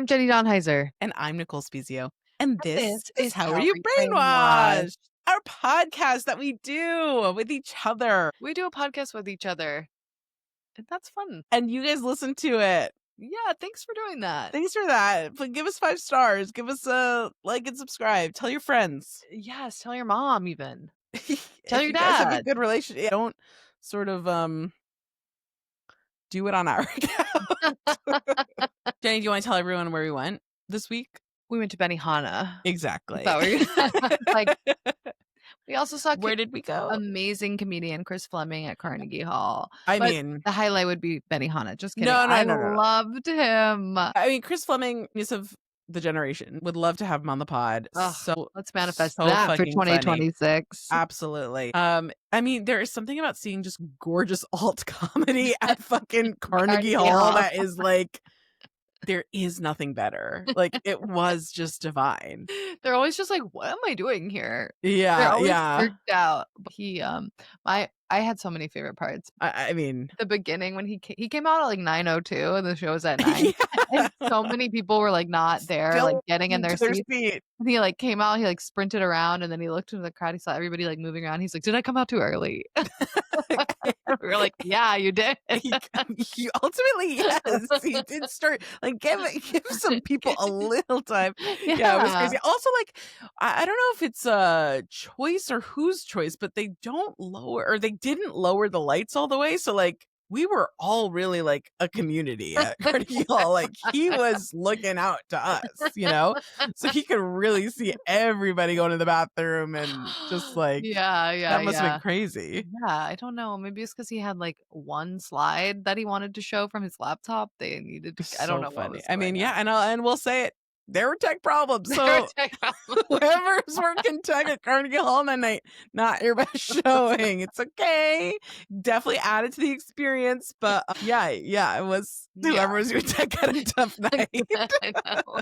Jenny Donheiser. And I'm Nicole Spezio. And this This is How Are You Brainwashed? Our podcast that we do with each other. We do a podcast with each other. And that's fun. And you guys listen to it. Yeah, thanks for doing that. Thanks for that. But give us 5 stars. Give us a like and subscribe. Tell your friends. Yes, tell your mom even. Tell your you guys have a dad. good relationship. Don't sort of do it on our account. Jenny, do you want to tell everyone where we went this week? We went to Benihana. Exactly. Like, we also saw where did we go? Amazing comedian Chris Fleming at Carnegie Hall. I mean, the highlight would be Benihana. Just kidding. No. I loved him. I mean, Chris Fleming is of the generation. Would love to have him on the pod. Ugh, so let's manifest that for 2026. Funny. Absolutely. I mean, there is something about seeing just gorgeous alt comedy at fucking Carnegie Hall that is like, there is nothing better. Like, it was just divine. They're always just like, what am I doing here? Yeah, they're always freaked out. He I had so many favorite parts. I mean, the beginning when he came out at like 9:02 and the show was at 9. And so many people were like not there, still like getting in their seats. Seat. And he like came out, he like sprinted around, and then he looked into the crowd. He saw everybody like moving around. He's like, "Did I come out too early?" We were like, "Yeah, you did." He ultimately, yes, he did start like give some people a little time. Yeah, it was crazy. Also, like, I don't know if it's a choice or whose choice, but they didn't lower the lights all the way. So like, we were all really like a community at Carnegie Hall. Like, he was looking out to us, you know? So he could really see everybody going to the bathroom and just like, that must have been crazy. Yeah, I don't know. Maybe it's because he had like one slide that he wanted to show from his laptop. They needed to, I don't know. Funny. I mean, yeah, and we'll say it. There were tech problems. So whoever's working tech at Carnegie Hall that night, not your best showing. It's okay. Definitely added to the experience. But yeah, it was whoever was your tech had a tough night. I know.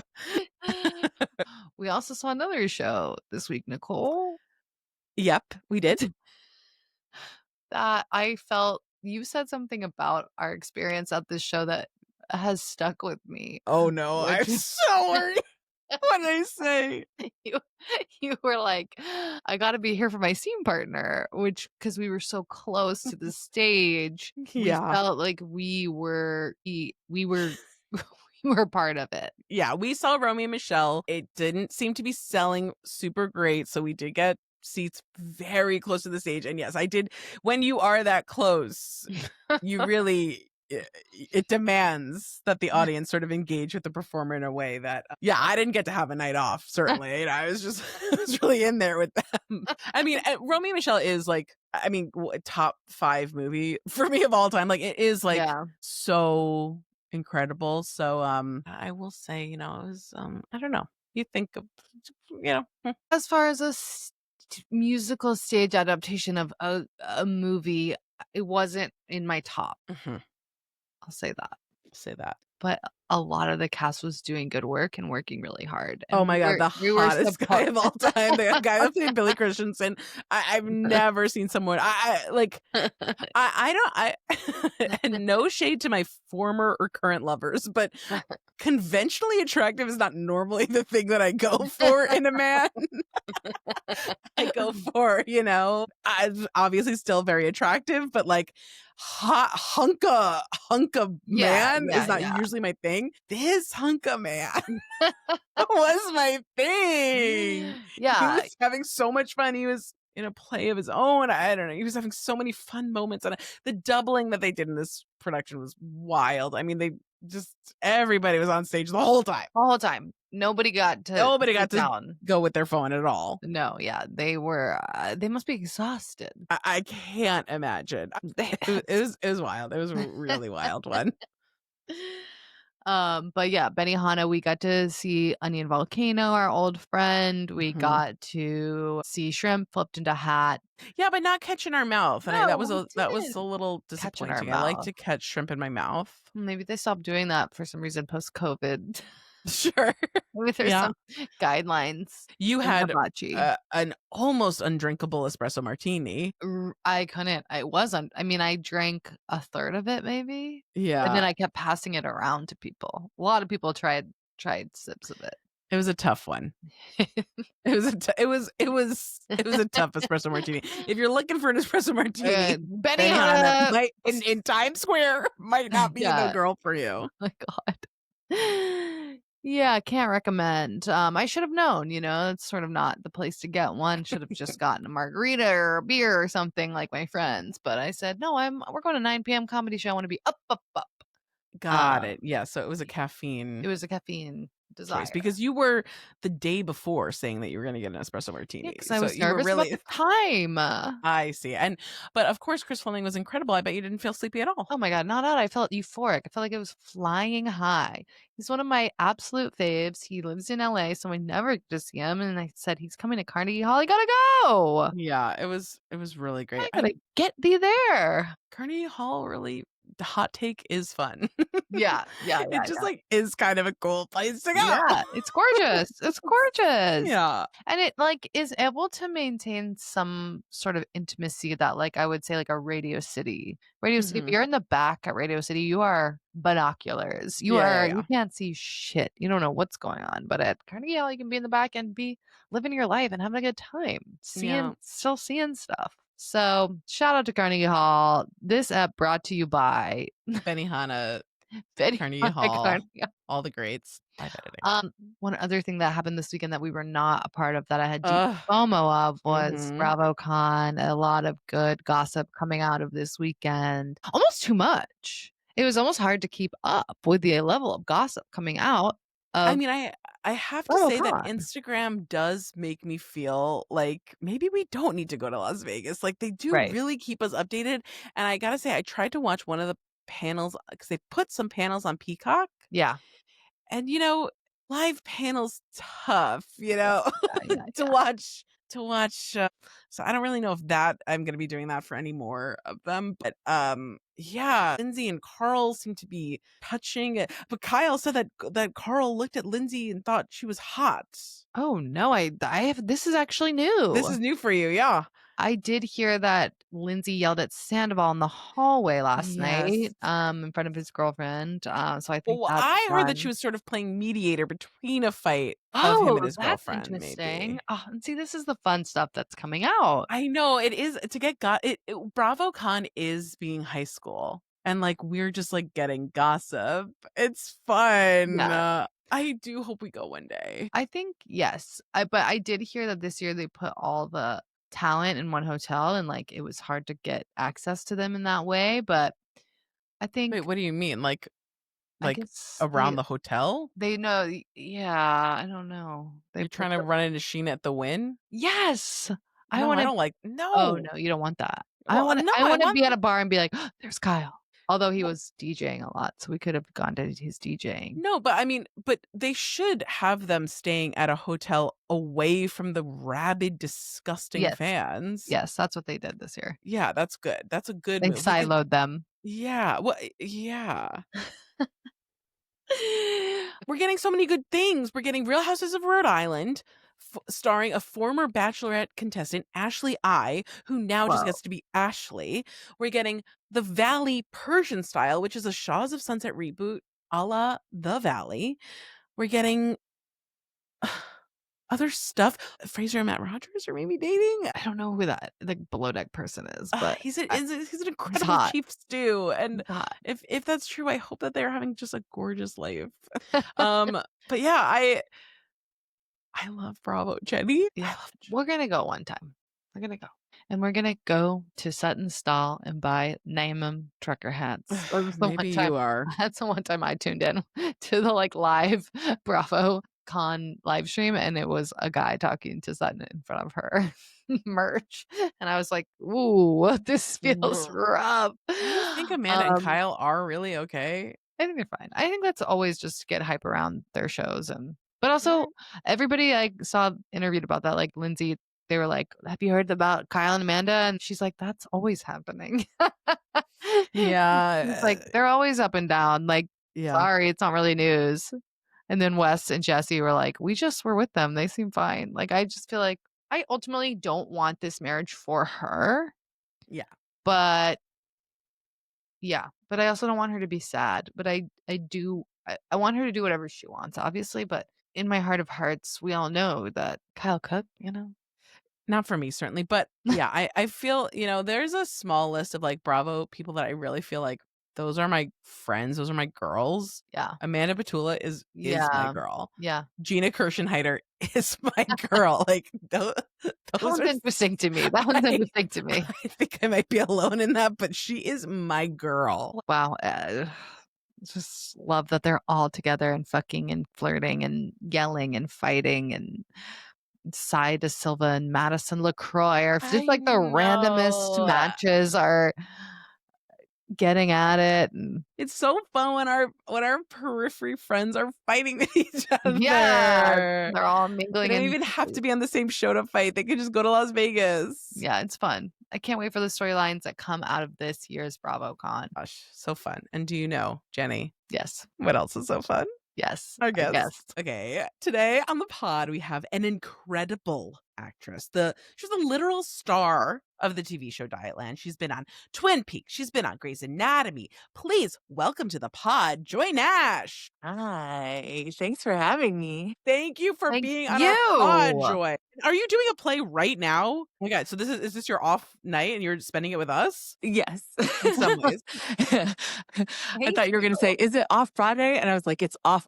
We also saw another show this week, Nicole. Yep, we did. That I felt you said something about our experience at this show that has stuck with me. Oh no, I'm so worried. What did I say? You were like, I got to be here for my scene partner, which because we were so close to the stage, we felt like we were part of it. Yeah, we saw Romy and Michelle. It didn't seem to be selling super great, so we did get seats very close to the stage. And yes, I did. When you are that close, you really it demands that the audience sort of engage with the performer in a way that I didn't get to have a night off, certainly. I was really in there with them. I mean, Romy and Michelle is like, I mean, top 5 movie for me of all time. Like, it is like so incredible. So I will say, you know, it was I don't know, you think of, you know, as far as a musical stage adaptation of a movie, it wasn't in my top. I'll say that. But a lot of the cast was doing good work and working really hard. And oh my God, the hottest guy of all time. The guy that played Billy Christensen. I've never seen someone and no shade to my former or current lovers, but conventionally attractive is not normally the thing that I go for in a man. I go for, you know, obviously still very attractive, but like hot hunka man is not usually my thing. This hunka man was my thing. Yeah. He was having so much fun. He was in a play of his own. I don't know. He was having so many fun moments. And the doubling that they did in this production was wild. I mean, everybody was on stage the whole time. Nobody got to go with their phone at all. No, they were. They must be exhausted. I can't imagine. It was wild. It was a really wild one. But yeah, Benihana, we got to see Onion Volcano, our old friend. We got to see shrimp flipped into hat. Yeah, but not catch in our mouth. And that was a little disappointing. I like to catch shrimp in my mouth. Maybe they stopped doing that for some reason post-COVID. Sure. Maybe there's some guidelines. You had an almost undrinkable espresso martini. I couldn't. I drank a third of it maybe. Yeah. And then I kept passing it around to people. A lot of people tried tried sips of it. It was a tough one. It was a tough espresso martini. If you're looking for an espresso martini, Benihana Benihana. might in Times Square might not be the Yeah. girl for you. My God. Yeah, can't recommend. I should have known, it's sort of not the place to get one. Should have just gotten a margarita or a beer or something like my friends. But I said, no, we're going to 9 p.m. comedy show. I want to be up, up, up. Got it. Yeah, so it was a caffeine It was a caffeine choice desire. because you were the day before saying that you were going to get an espresso martini. Because I So was you were nervous about really the time. I see. But of course Chris Fleming was incredible. I bet you didn't feel sleepy at all. Oh my God, not at all. I felt euphoric. I felt like it was flying high. He's one of my absolute faves. He lives in LA, so I never get to see him. And I said, he's coming to Carnegie Hall. I gotta go. Yeah, it was really great. I gotta get thee there. Carnegie Hall really the hot take is fun. Yeah. It just like is kind of a cool place to go. Yeah, it's gorgeous. It's gorgeous. Yeah. And it like is able to maintain some sort of intimacy that like I would say like a Radio City. Radio City, if you're in the back at Radio City, you are binoculars. You Yeah. can't see shit. You don't know what's going on. But at Carnegie Hall, you can be in the back and be living your life and having a good time. Still seeing stuff. So shout out to Carnegie Hall. This app brought to you by Benihana, Carnegie Benihana, Hall, all the greats. Live editing. One other thing that happened this weekend that we were not a part of that I had deep FOMO of was Bravocon. A lot of good gossip coming out of this weekend. Almost too much. It was almost hard to keep up with the level of gossip coming out. I mean, I have to say that Instagram does make me feel like maybe we don't need to go to Las Vegas. Like they do really keep us updated. And I gotta say, I tried to watch one of the panels because they put some panels on Peacock. Yeah. And live panels tough, to watch. So I don't really know if that I'm going to be doing that for any more of them. But yeah, Lindsay and Carl seem to be touching it. But Kyle said that Carl looked at Lindsay and thought she was hot. Oh no, I have. This is actually new. This is new for you, yeah. I did hear that Lindsay yelled at Sandoval in the hallway last night, in front of his girlfriend. So I think I heard that she was sort of playing mediator between a fight of him and his girlfriend. Interesting. Maybe. Oh, and see, this is the fun stuff that's coming out. I know it is to get Bravocon is being high school, and like we're just like getting gossip. It's fun. Yeah. I do hope we go one day. I think yes, but I did hear that this year they put all the talent in one hotel and like it was hard to get access to them in that way. But I think. Wait, what do you mean? Like around the hotel? They know. Yeah, I don't know. You're trying to run into Sheena at the Wynn? Yes. No, I don't like. No. Oh no, you don't want that. Well, I want to be at a bar and be like, oh, there's Kyle. Although he was DJing a lot, so we could have gone to his DJing. No, but I mean, they should have them staying at a hotel away from the rabid, disgusting fans. Yes, that's what they did this year. Yeah, that's good. That's a good They move. siloed them. Yeah. Well, yeah. We're getting so many good things. We're getting Real Houses of Rhode Island, starring a former Bachelorette contestant, Ashley I, who now just gets to be Ashley. We're getting The Valley Persian Style, which is a Shaws of Sunset reboot a la The Valley. We're getting other stuff. Fraser and Matt Rogers are maybe dating. I don't know who that below deck person is, but he's an incredible chief stew. And if that's true, I hope that they're having just a gorgeous life. But yeah, I love Bravo, Jenny. Yeah, we're gonna go one time. We're gonna go. And we're gonna go to Sutton's stall and buy Naaman trucker hats. Maybe you are. That's the one time I tuned in to the live Bravo Con live stream, and it was a guy talking to Sutton in front of her merch, and I was like, "Ooh, this feels rough." I think Amanda and Kyle are really okay. I think they're fine. I think that's always just to get hype around their shows, but also everybody I saw interviewed about that, like Lindsay. They were like, have you heard about Kyle and Amanda? And she's like, that's always happening. Yeah. It's like, they're always up and down. Like, sorry, it's not really news. And then Wes and Jesse were like, we just were with them. They seem fine. Like, I just feel like I ultimately don't want this marriage for her. Yeah. But I also don't want her to be sad. But I do I want her to do whatever she wants, obviously, but in my heart of hearts, we all know that Kyle cooked, you know? Not for me, certainly. But yeah, I feel, there's a small list of like Bravo people that I really feel like those are my friends. Those are my girls. Yeah. Amanda Batula is my girl. Yeah. Gina Kirschenheiter is my girl. Like those That one's are interesting to me. That one's interesting to me. I think I might be alone in that, but she is my girl. Wow. Just love that they're all together and fucking and flirting and yelling and fighting, and Cy De Silva and Madison LaCroix are just like the randomest matches are getting at it. And it's so fun when our periphery friends are fighting with each other. yeah, they're all mingling. They don't even have to be on the same show to fight. They could just go to Las Vegas. Yeah, it's fun. I can't wait for the storylines that come out of this year's Bravocon. Gosh, so fun. And do you know, Jenny? Yes. What else is so fun? Yes. Our guest. Okay. Today on the pod, we have an incredible actress. She's the literal star of the TV show Dietland. She's been on Twin Peaks. She's been on Grey's Anatomy. Please welcome to the pod, Joy Nash. Hi. Thanks for having me. Thank you for being on our pod, Joy. Are you doing a play right now? Oh my God. So is this your off night and you're spending it with us? Yes. In some ways. I thought you were going to say, is it off Broadway? And I was like, it's off,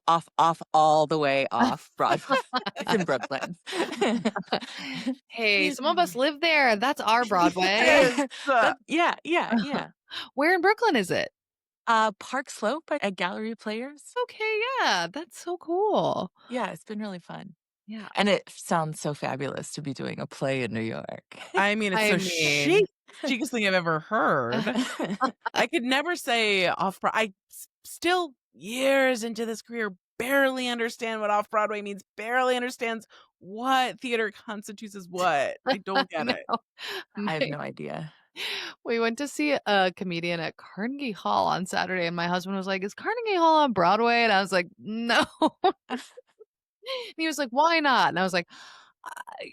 all the way off Broadway. It's in Brooklyn. Hey, some of us live there. That's our Broadway. Yeah. Where in Brooklyn is it? Park Slope at Gallery Players. Okay, yeah. That's so cool. Yeah, it's been really fun. Yeah. And it sounds so fabulous to be doing a play in New York. I mean, it's the cheapest thing I've ever heard. I could never say off-Broadway. I still, years into this career, barely understand what off-Broadway means, barely understands what theater constitutes as what. I don't get it. I have no idea. We went to see a comedian at Carnegie Hall on Saturday, and my husband was like, is Carnegie Hall on Broadway? And I was like, no. And he was like, why not? And I was like,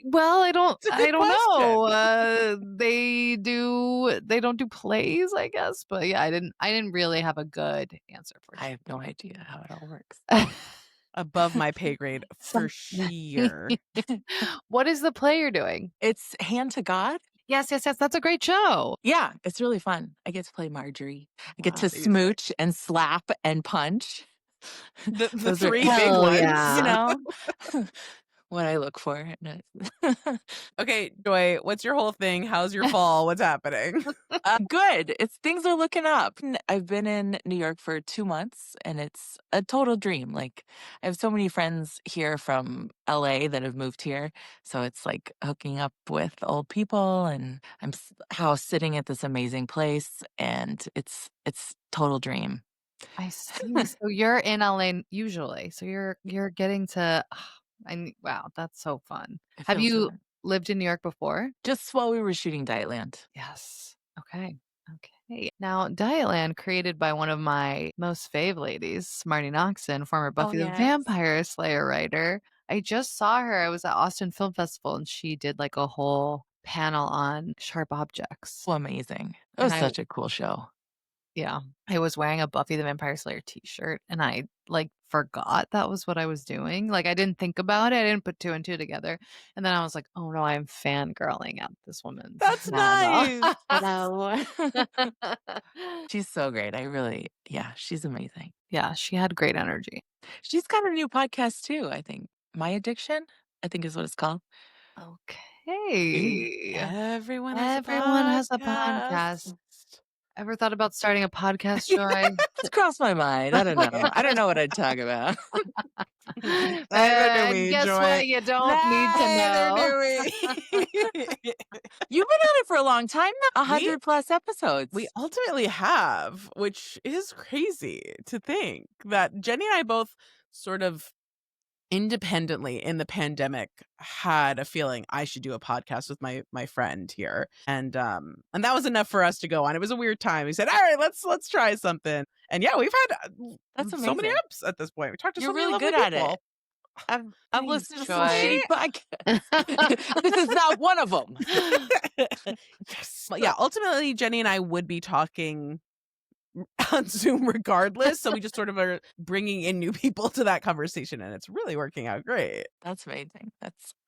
well, I don't know. They don't do plays, I guess. But yeah, I didn't really have a good answer for you. I have no idea how it all works. Above my pay grade for sure. What is the play you're doing? It's Hand to God. Yes. That's a great show. Yeah, it's really fun. I get to play Marjorie. I get to smooch and slap and punch. The three big ones. Yeah. You know what I look for. Okay, Joy, what's your whole thing? How's your fall? What's happening? Good. Things are looking up. I've been in New York for 2 months, and it's a total dream. Like, I have so many friends here from LA that have moved here, so it's like hooking up with old people, and I'm house sitting at this amazing place, and it's total dream. I see. So you're in LA usually. So you're getting to. Wow, that's so fun. Have you lived in New York before? Just while we were shooting Dietland. Yes. Okay. Now, Dietland, created by one of my most fave ladies, Marty Noxon, former Buffy the Vampire Slayer writer. I just saw her. I was at Austin Film Festival, and she did like a whole panel on sharp objects. Well, amazing. It was such a cool show. Yeah. I was wearing a Buffy the Vampire Slayer t-shirt, and I forgot that was what I was doing. Like, I didn't think about it. I didn't put two and two together. And then I was like, oh no, I'm fangirling at this woman. That's nice. Hello. She's so great. She's amazing. Yeah, she had great energy. She's got a new podcast too, I think. My Addiction, I think is what it's called. Okay. Everyone has a podcast. Ever thought about starting a podcast, Joy? It's crossed my mind. I don't know. I don't know what I'd talk about. Guess what? You don't need to know. You've been at it for a long time now. 100+ episodes. We ultimately have, which is crazy to think that Jenny and I both sort of independently in the pandemic had a feeling I should do a podcast with my friend here, and that was enough for us to go on. It was a weird time. We said, all right, let's try something, and yeah, we've had so many apps at this point. We talked to so many lovely people. You're really good at it. I've listened to some shitty podcasts. This is not one of them. Yes. Yeah, ultimately Jenny and I would be talking on Zoom regardless. So we just sort of are bringing in new people to that conversation, and it's really working out great. That's amazing.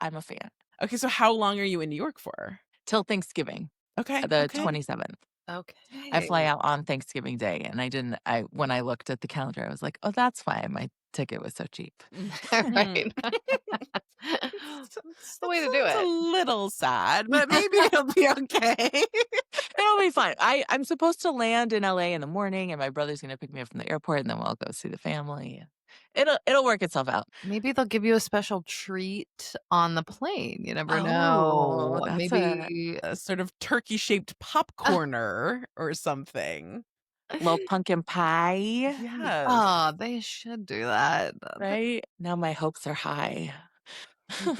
I'm a fan. Okay, so how long are you in New York for? Till Thanksgiving, Okay, the okay. 27th. Okay. I fly out on Thanksgiving Day, and when I looked at the calendar, I was like, "Oh, that's why my ticket was so cheap." Right. It's the way to do a it. little sad, but maybe it'll be okay. It'll be fine. I'm supposed to land in LA in the morning, and my brother's gonna pick me up from the airport, and then we'll go see the family. It'll work itself out. Maybe they'll give you a special treat on the plane. You never Oh, know. that's Maybe A sort of turkey-shaped popcorner or something. little pumpkin pie, Yes. they should do that. right? Now my hopes are high.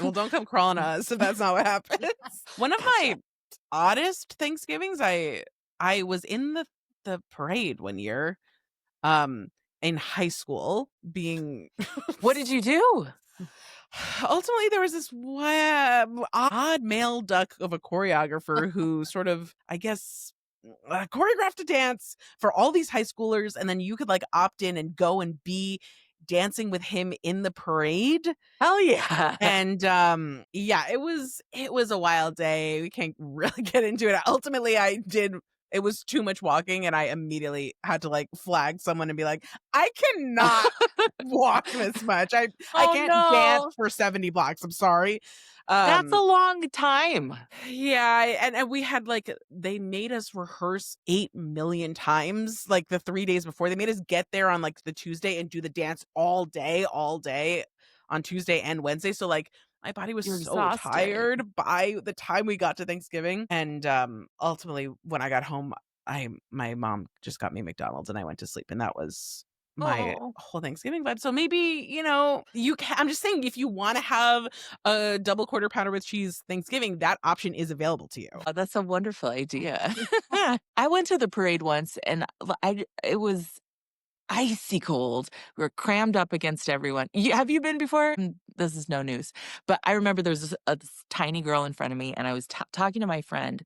Well, don't come crawling to us if that's not what happens. One of my Gotcha. oddest Thanksgivings, I was in the parade one year, um, in high school, being What did you do? ultimately there was this odd male duck of a choreographer who sort of, I guess, choreographed a dance for all these high schoolers, and then you could like opt in and go and be dancing with him in the parade. Hell yeah. And yeah, it was a wild day. We can't really get into it. Ultimately, it was too much walking, and I immediately had to like flag someone and be like, I cannot walk this much. I Oh, can't no. dance for 70 blocks. I'm sorry. That's a long time. Yeah, and we had like, they made us rehearse 8 million times like the 3 days before. They made us get there on like the Tuesday and do the dance all day on Tuesday and Wednesday. So like my body was You're so exhausted. tired by the time we got to Thanksgiving. And ultimately when I got home, my mom just got me McDonald's and I went to sleep, and that was my Oh. whole Thanksgiving vibe. So maybe, I'm just saying, if you want to have a double quarter pounder with cheese Thanksgiving, that option is available to you. Oh, that's a wonderful idea. I went to the parade once, and it was icy cold. We were crammed up against everyone. Have you been before? This is no news. But I remember there was this tiny girl in front of me, and I was talking to my friend,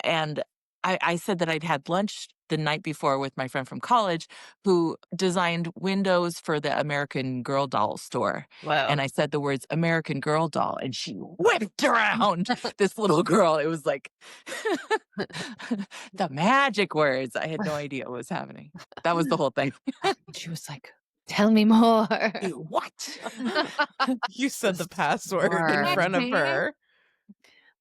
and I said that I'd had lunch the night before with my friend from college who designed windows for the American Girl doll store. Wow. And I said the words American Girl doll, and she whipped around this little girl. It was like the magic words. I had no idea what was happening. That was the whole thing. She was like, tell me more. What? You said the password in Smart. front of her.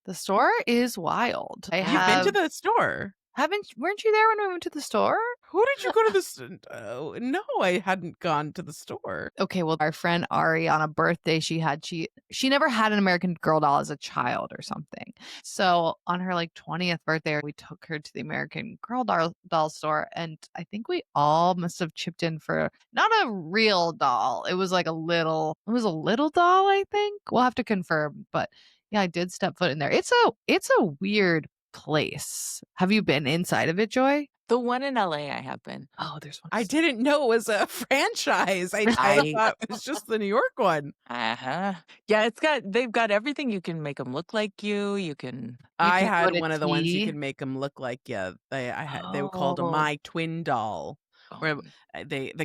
The store is wild. You've been to the store. Weren't you there when we went to the store? Who did you go to the no, I hadn't gone to the store. Okay, well, our friend Ari, on a birthday she never had an American Girl doll as a child or something. So on her like 20th birthday, we took her to the American Girl doll store, and I think we all must have chipped in for not a real doll. It was a little doll, I think. We'll have to confirm, but yeah, I did step foot in there. It's a weird place. Have you been inside of it, Joy? The one in LA I have been. Oh, there's one. I didn't know it was a franchise. I thought it was just the New York one. Uh-huh. Yeah, they've got everything. You can make them look like you. You can. I can had go to one of the ones you tea. could make them look like you. They were called a My Twin Doll. Where the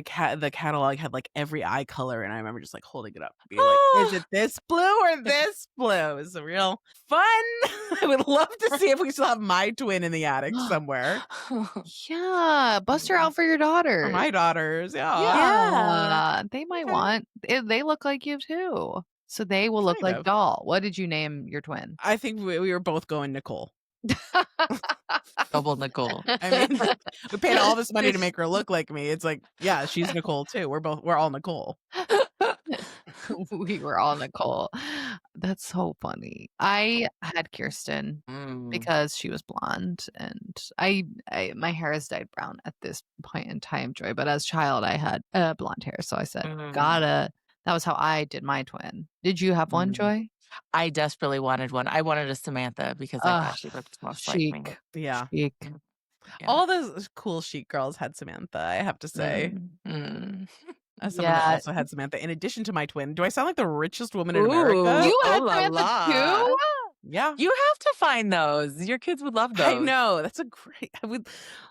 catalog had like every eye color, and I remember just like holding it up, being like, "Is it this blue or this blue?" It was a real fun. I would love to see if we still have My Twin in the attic somewhere. Yeah, bust her out for your daughter. For my daughters, yeah. Yeah, they might Okay. want. They look like you too, so they will look Kind like of. doll. What did you name your twin? I think we were both going Nicole. Double Nicole. I mean, we paid all this money to make her look like me. It's like, yeah, she's Nicole too. We're all Nicole. We were all Nicole. That's so funny. I had Kirsten because she was blonde, and I my hair is dyed brown at this point in time, Joy. But as a child, I had blonde hair, so I said, gotta. That was how I did my twin. Did you have one, Joy? I desperately wanted one. I wanted a Samantha because I thought she looked most like me. Yeah. Chic. Yeah. All those cool chic girls had Samantha, I have to say. As someone that also had Samantha, in addition to my twin. Do I sound like the richest woman in America? You had Oh la Samantha la. too? Yeah. You have to find those. Your kids would love those. I know. I would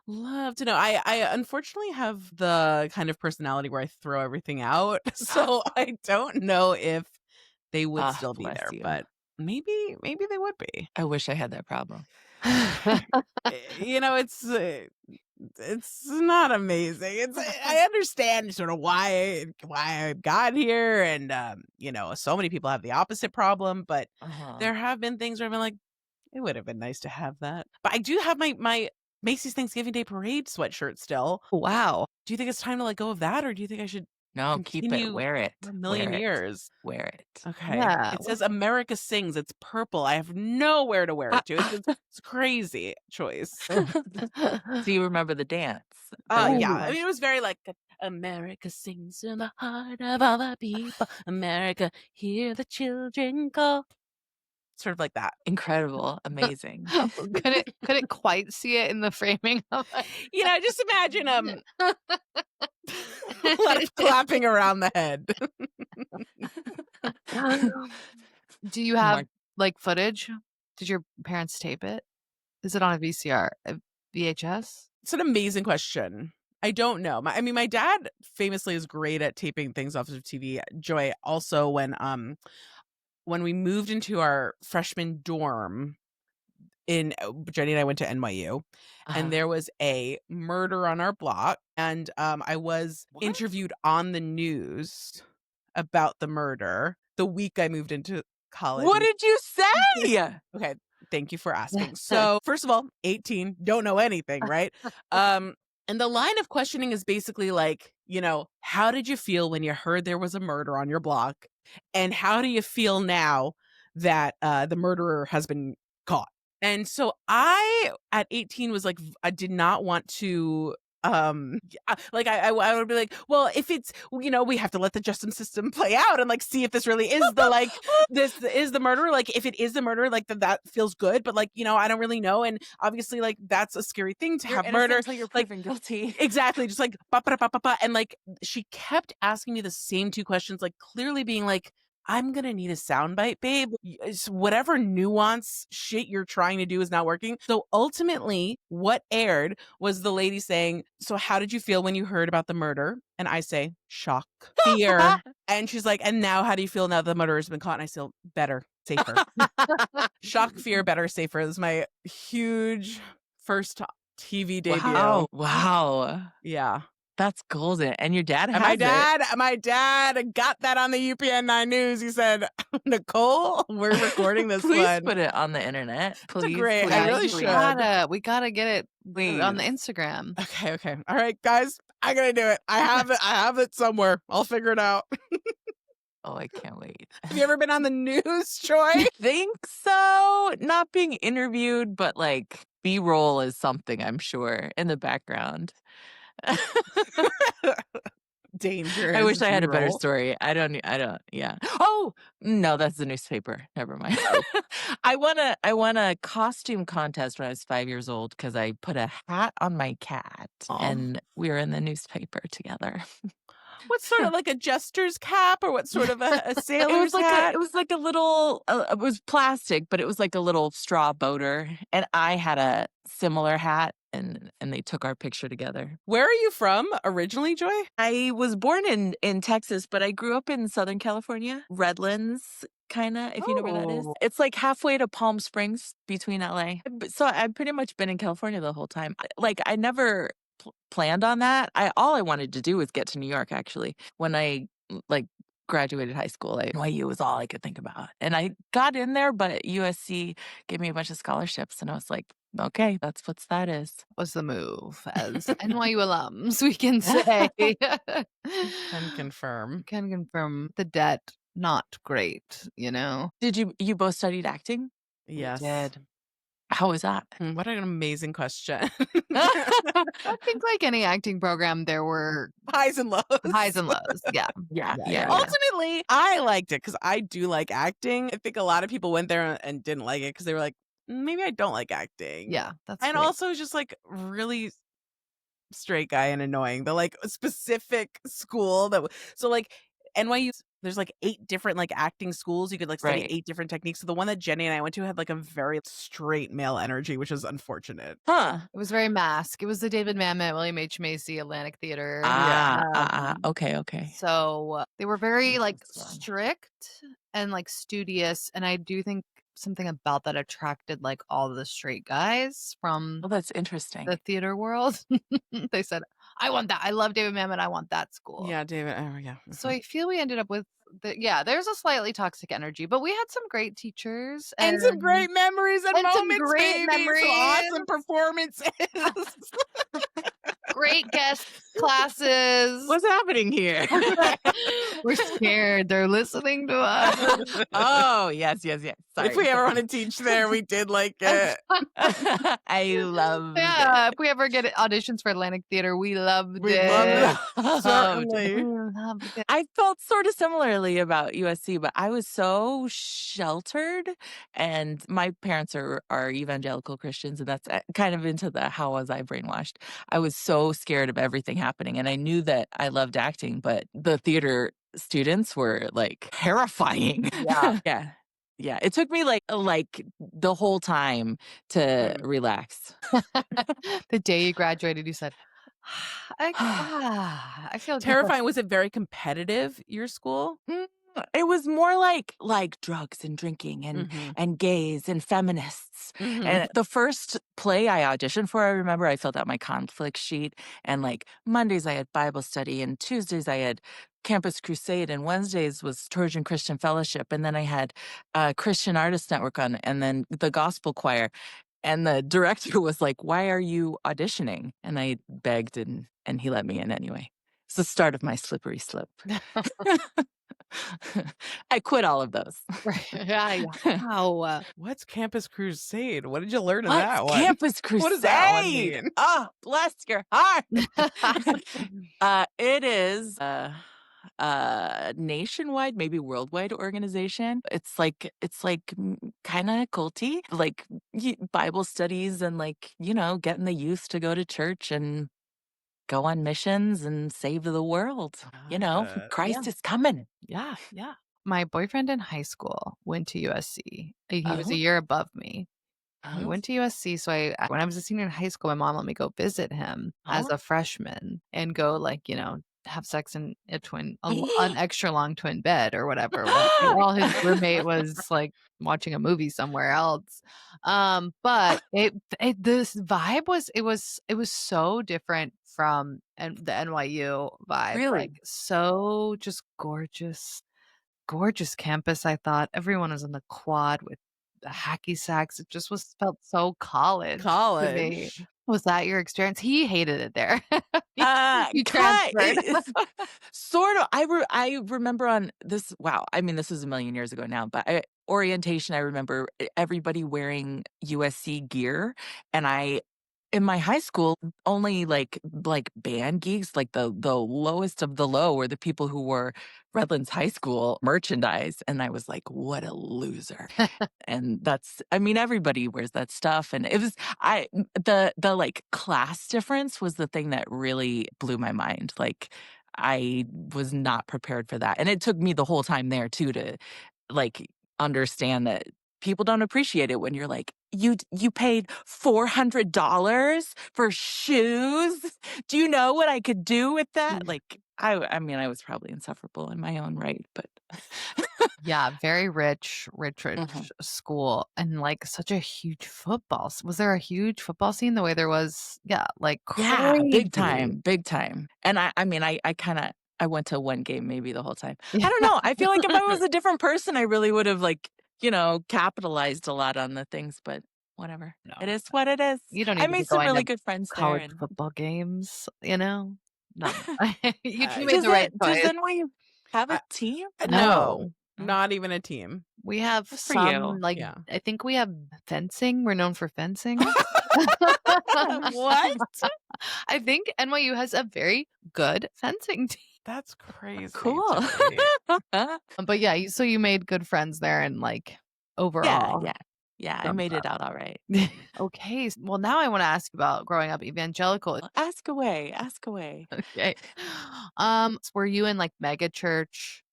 love to know. I unfortunately have the kind of personality where I throw everything out. So I don't know if they would still be bless there, you. but maybe they would be. I wish I had that problem. You know, it's not amazing. I understand sort of why I got here, and you know, so many people have the opposite problem, but there have been things where I've been like, it would have been nice to have that. But I do have my Macy's Thanksgiving Day Parade sweatshirt still. Wow. Do you think it's time to let go of that, or do you think I should No, keep it. continue Wear it. for a million years? Wear it. Okay. Yeah. It says America Sings. It's purple. I have nowhere to wear it to. It's a crazy choice. Do you remember the dance? Yeah. I mean, it was very like, America sings in the heart of all the people. America, hear the children call. Sort of like that. Incredible. Amazing. Couldn't quite see it in the framing of it. You know, just imagine a lot of clapping around the head. Do you have like footage? Did your parents tape it? Is it on a VCR, a VHS? It's an amazing question. I don't know. My dad famously is great at taping things off of TV. Joy, also when we moved into our freshman dorm Jenny and I went to NYU, and there was a murder on our block, and I was interviewed on the news about the murder the week I moved into college. What did you say? Okay, thank you for asking. So, first of all, 18, don't know anything, right? And the line of questioning is basically like, you know, how did you feel when you heard there was a murder on your block? And how do you feel now that the murderer has been caught? And so I, at 18, was like, I did not want to, like, I would be like, well, if it's, you know, we have to let the justice system play out and like see if this really is the, like, this is the murderer. Like, if it is the murderer, like that feels good. But like, you know, I don't really know. And obviously, like, that's a scary thing to have murder. Until you're proven guilty. Exactly. Just like, ba, ba, ba, ba, ba. And like, she kept asking me the same two questions, like clearly being like, I'm going to need a soundbite, babe. Whatever nuance shit you're trying to do is not working. So ultimately, what aired was the lady saying, so how did you feel when you heard about the murder? And I say, shock, fear. And she's like, and now how do you feel now the murderer has been caught? And I say, better, safer. Shock, fear, better, safer. This is my huge first TV debut. Wow. Yeah. That's golden. And your dad has my dad got that on the UPN 9 News. He said, Nicole, we're recording this Please one. put it on the internet. Please. Great. Please. I really should. We gotta get it Please. on the Instagram. Okay. All right, guys. I gotta do it. I have it somewhere. I'll figure it out. Oh, I can't wait. Have you ever been on the news, Joy? I think so. Not being interviewed, but like B-roll is something, I'm sure, in the background. Danger. I wish I had a better story. I don't, yeah. Oh, no, that's the newspaper. Never mind. I won a costume contest when I was 5 years old because I put a hat on my cat and we were in the newspaper together. What sort of like a jester's cap or what sort of a sailor's hat? It was like a little, it was plastic, but it was like a little straw boater. And I had a similar hat and they took our picture together. Where are you from originally, Joy? I was born in Texas, but I grew up in Southern California, Redlands, kind of, if you know where that is. It's like halfway to Palm Springs between LA. So I've pretty much been in California the whole time. Like I never planned on that. All I wanted to do was get to New York, actually. When I like graduated high school, NYU was all I could think about. And I got in there, but USC gave me a bunch of scholarships and I was like, okay, that's what that is. Was the move as NYU alums, we can say. Can confirm the debt, not great, you know? Did you both studied acting? Yes. We did. How was that? What an amazing question. I think like any acting program, there were highs and lows. Yeah. Ultimately, I liked it because I do like acting. I think a lot of people went there and didn't like it because they were like, maybe I don't like acting. Yeah, that's and great. Also just like really straight guy and annoying. The like specific school so like NYU there's like 8 different like acting schools. You could like study Right. 8 different techniques. So the one that Jenny and I went to had like a very straight male energy, which was unfortunate. Huh. It was very mask. It was the David Mamet, William H. Macy, Atlantic Theater. Okay. So they were very like Interesting. strict and like studious, and I do think something about that attracted like all the straight guys from Well, that's interesting. the theater world. They said, I want that. I love David Mamet. I want that school. Yeah, David. Oh, yeah. So I feel we ended up with there's a slightly toxic energy, but we had some great teachers And some great memories and some moments, great baby. Some awesome memories. performances. Great guest classes. What's happening here? We're scared. They're listening to us. Oh, yes. Sorry. If we ever want to teach there, we did like it. I love Yeah, if we ever get auditions for Atlantic Theater, we loved We it. love it. Certainly. We loved it. I felt sort of similarly about USC, but I was so sheltered, and my parents are evangelical Christians, and that's kind of into the how was I brainwashed. I was so scared of everything happening, and I knew that I loved acting, but the theater students were like terrifying. Yeah. Yeah. It took me like the whole time to relax. The day you graduated, you said, I feel Terrifying. Was it very competitive, your school? It was more like drugs and drinking and gays and feminists. And the first play I auditioned for, I remember I filled out my conflict sheet, and like Mondays I had Bible study, and Tuesdays I had Campus Crusade, and Wednesdays was Trojan Christian Fellowship, and then I had Christian Artist Network on, and then the gospel choir. And the director was like, "Why are you auditioning?" And I begged, and he let me in anyway. It's the start of my slippery slope. I quit all of those. Right. Yeah. Wow. What's Campus Crusade? What did you learn in What's that one? Campus Crusade? What does that one mean? Oh, bless your heart. It is a nationwide, maybe worldwide organization. It's like kind of culty, like Bible studies and like, getting the youth to go to church and go on missions and save the world. Christ is coming. Yeah. My boyfriend in high school went to USC. He was a year above me. He went to USC. So when I was a senior in high school, my mom let me go visit him as a freshman and go have sex in an extra long twin bed or whatever while his roommate was like watching a movie somewhere else. But this vibe was so different from the NYU vibe. Really? Like so just gorgeous campus. I thought everyone was in the quad with the hacky sacks. It just felt so college to me. Was that your experience? He hated it there. You transferred. Sort of. I remember on this. Wow. I mean, this was a million years ago now, but orientation. I remember everybody wearing USC gear, and in my high school, only like band geeks, like the lowest of the low, were the people who wore Redlands High School merchandise, and I was like, what a loser. And everybody wears that stuff, and it was the like class difference was the thing that really blew my mind. Like I was not prepared for that, and it took me the whole time there too to like understand that people don't appreciate it when you're like, you paid $400 for shoes. Do you know what I could do with that? Like, I was probably insufferable in my own right, but yeah, very rich school, and like such a huge football. Was there a huge football scene the way there was? Yeah, like crazy. Yeah, big time. And I went to one game maybe the whole time. I don't know. I feel like if I was a different person, I really would have capitalized a lot on the things, but whatever. No, it is what it is. You don't. I made some really good friends college there. Football games, No, you made does the right choice. Does NYU have a team? No, not even a team. We have some I think we have fencing. We're known for fencing. What? I think NYU has a very good fencing team. That's crazy. Cool. But yeah, so you made good friends there, and like overall. Yeah, I made it out all right. Okay. Well, now I want to ask about growing up evangelical. Ask away. Okay. Were you in like mega church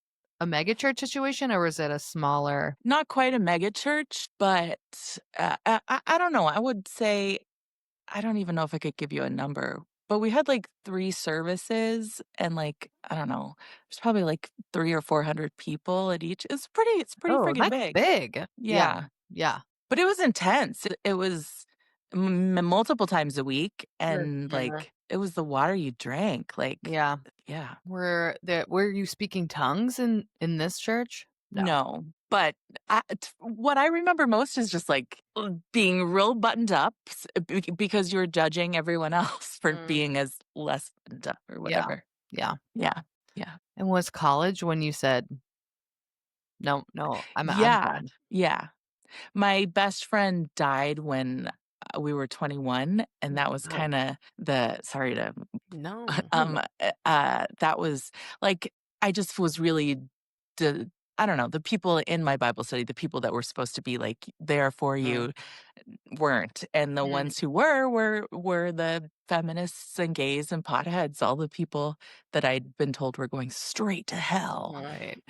a mega church situation, or was it a smaller? Not quite a mega church, but I don't know. I would say, I don't even know if I could give you a number, but we had like 3 services and like, I don't know, there's probably like 3 or 400 people at each. It's pretty Oh, friggin' that's big. big. Yeah. Yeah. Yeah. But it was intense. It was multiple times a week, and Mhm. like it was the water you drank. Like, Yeah. yeah. Were you speaking tongues in this church? No. No, but what I remember most is just like being real buttoned up because you're judging everyone else for Mm. being as less buttoned up or Yeah. whatever. Yeah. Yeah. Yeah. And was college when you said, "No, I'm Yeah. done." Yeah. My best friend died when we were 21, and that was Oh, kind of the sorry to no. that was like, I just was really the I don't know, the people in my Bible study, the people that were supposed to be like there for Mm. you weren't. And the Mm. ones who were the feminists and gays and potheads, all the people that I'd been told were going straight to hell. Right.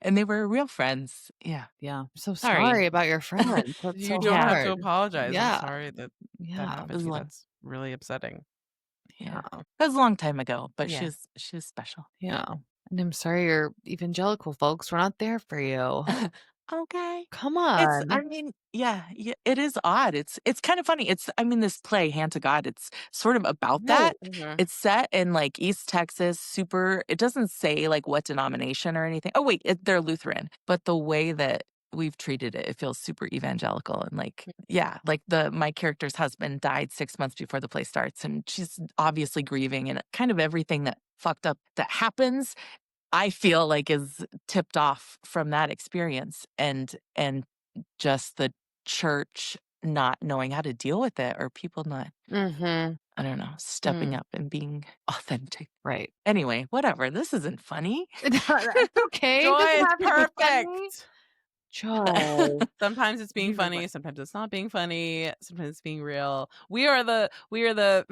And they were real friends. Yeah. Yeah. I'm so Sorry. sorry about your friend. That's You so don't have to hard. apologize. I'm Yeah. sorry that Yeah. happened was to you. long. That's really upsetting. Yeah. Yeah. That was a long time ago, but Yeah. she was special. Yeah. And I'm sorry your evangelical folks were not there for you. Okay. Come I on. mean, yeah, it is odd. It's kind of funny. I mean, this play, Hand to God, it's sort of about that. Mhm. It's set in like East Texas, it doesn't say like what denomination or anything. Oh, wait, they're Lutheran. But the way that we've treated it, it feels super evangelical. And like, yeah, like my character's husband died 6 months before the play starts. And she's obviously grieving, and kind of everything that fucked up that happens, I feel like is tipped off from that experience, and just the church not knowing how to deal with it, or people not, Mhm. I don't know, stepping Mm. up and being authentic. Right. Anyway, whatever. This isn't funny. That's okay. Joy It doesn't is have to be funny. perfect. Joy. Sometimes it's being You were funny, right. sometimes it's not being funny, sometimes it's being real. We are the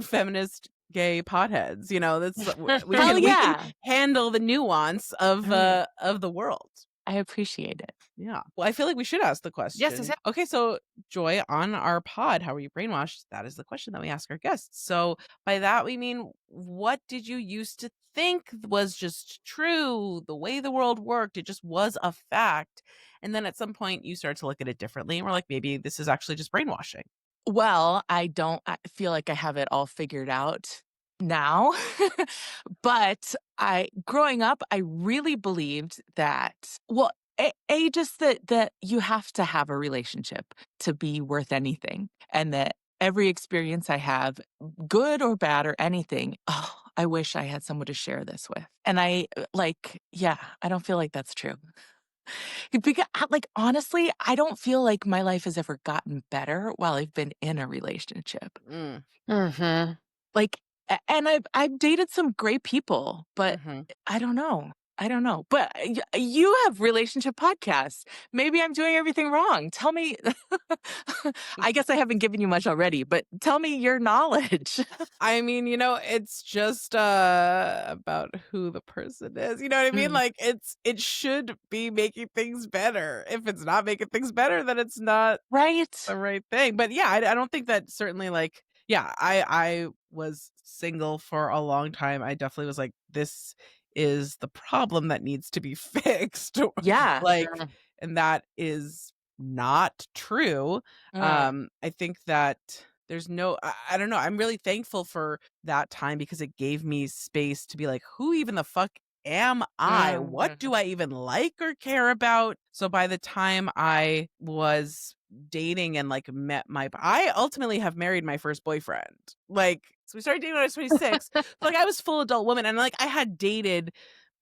feminist gay potheads, you know. That's we Hell can yeah. handle the nuance of the world. I appreciate it. Yeah. Well, I feel like we should ask the question. Yes. Okay, so Joy, on our pod, how were you brainwashed? That is the question that we ask our guests. So by that we mean, what did you used to think was just true, the way the world worked, it just was a fact. And then at some point you start to look at it differently and we're like, maybe this is actually just brainwashing. Well, I feel like I have it all figured out now. But growing up, I really believed that, well, just that you have to have a relationship to be worth anything. And that every experience I have, good or bad or anything, oh, I wish I had someone to share this with. And I don't feel like that's true. Because, like, honestly, I don't feel like my life has ever gotten better while I've been in a relationship. Mm. Mhm. Like, and I've dated some great people, but Mhm. I don't know. I don't know. But you have relationship podcasts. Maybe I'm doing everything wrong. Tell me. I guess I haven't given you much already, but tell me your knowledge. I mean, it's just about who the person is. You know what I mean? Mm. Like it should be making things better. If it's not making things better, then it's not Right? the right thing. But yeah, I don't think that certainly, like, yeah, I was single for a long time. I definitely was like, this is the problem that needs to be fixed. Yeah. Like, Mhm. and that is not true. Mm. I think that there's no, I don't know. I'm really thankful for that time because it gave me space to be like, who even the fuck am I? What do I even like or care about? So by the time I was dating and like I ultimately have married my first boyfriend. Like, so we started dating when I was 26. So, like, I was full adult woman, and like I had dated